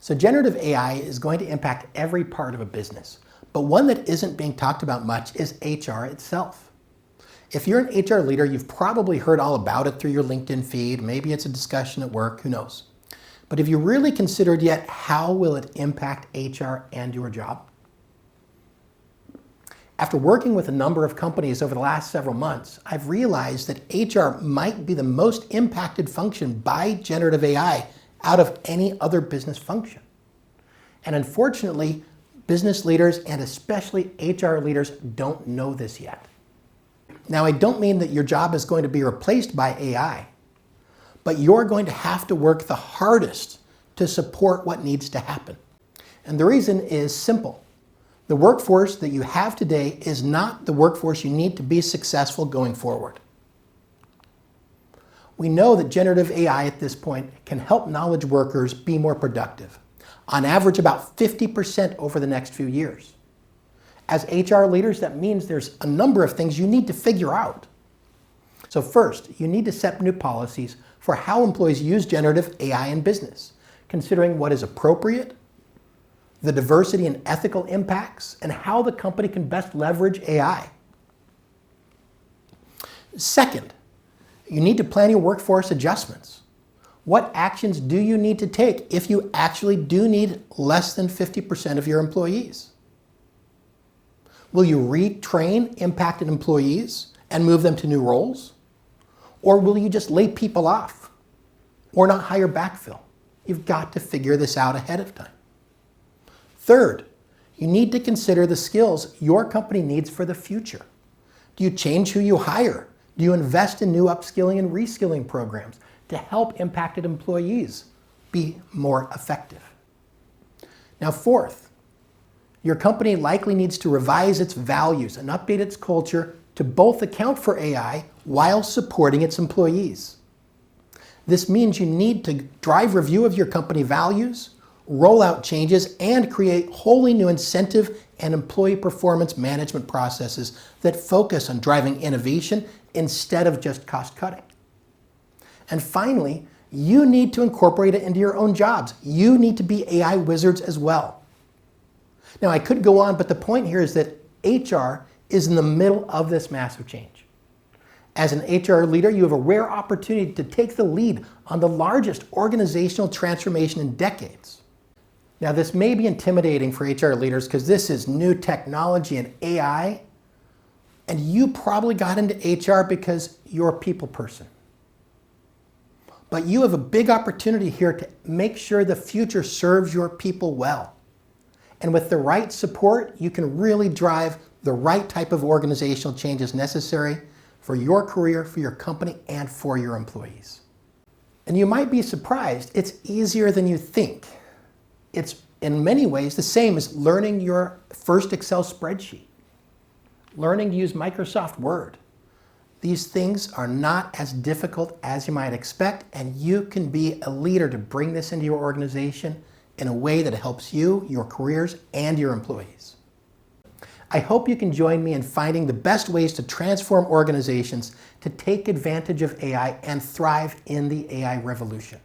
So generative AI is going to impact every part of a business, but one that isn't being talked about much is HR itself. If you're an HR leader, you've probably heard all about it through your LinkedIn feed. Maybe it's a discussion at work, who knows? But have you really considered yet how will it impact HR and your job? After working with a number of companies over the last several months, I've realized that HR might be the most impacted function by generative AI out of any other business function. And unfortunately, business leaders and especially HR leaders don't know this yet. Now, I don't mean that your job is going to be replaced by AI, but you're going to have to work the hardest to support what needs to happen. And the reason is simple. The workforce that you have today is not the workforce you need to be successful going forward. We know that generative AI at this point can help knowledge workers be more productive, on average about 50% over the next few years. As HR leaders, that means there's a number of things you need to figure out. So first, you need to set new policies for how employees use generative AI in business, considering what is appropriate, the diversity and ethical impacts, and how the company can best leverage AI. Second, you need to plan your workforce adjustments. What actions do you need to take if you actually do need less than 50% of your employees? Will you retrain impacted employees and move them to new roles? Or will you just lay people off or not hire backfill? You've got to figure this out ahead of time. Third, you need to consider the skills your company needs for the future. Do you change who you hire? Do you invest in new upskilling and reskilling programs to help impacted employees be more effective? Now, fourth, your company likely needs to revise its values and update its culture to both account for AI while supporting its employees. This means you need to drive review of your company values, roll out changes, and create wholly new incentive and employee performance management processes that focus on driving innovation instead of just cost cutting. And finally, you need to incorporate it into your own jobs. You need to be AI wizards as well. Now, I could go on, but the point here is that HR is in the middle of this massive change. As an HR leader, you have a rare opportunity to take the lead on the largest organizational transformation in decades. Now, this may be intimidating for HR leaders because this is new technology and AI, and you probably got into HR because you're a people person. But you have a big opportunity here to make sure the future serves your people well. And with the right support, you can really drive the right type of organizational changes necessary for your career, for your company, and for your employees. And you might be surprised, it's easier than you think. It's in many ways the same as learning your first Excel spreadsheet, learning to use Microsoft Word. These things are not as difficult as you might expect, and you can be a leader to bring this into your organization in a way that helps you, your careers, and your employees. I hope you can join me in finding the best ways to transform organizations to take advantage of AI and thrive in the AI revolution.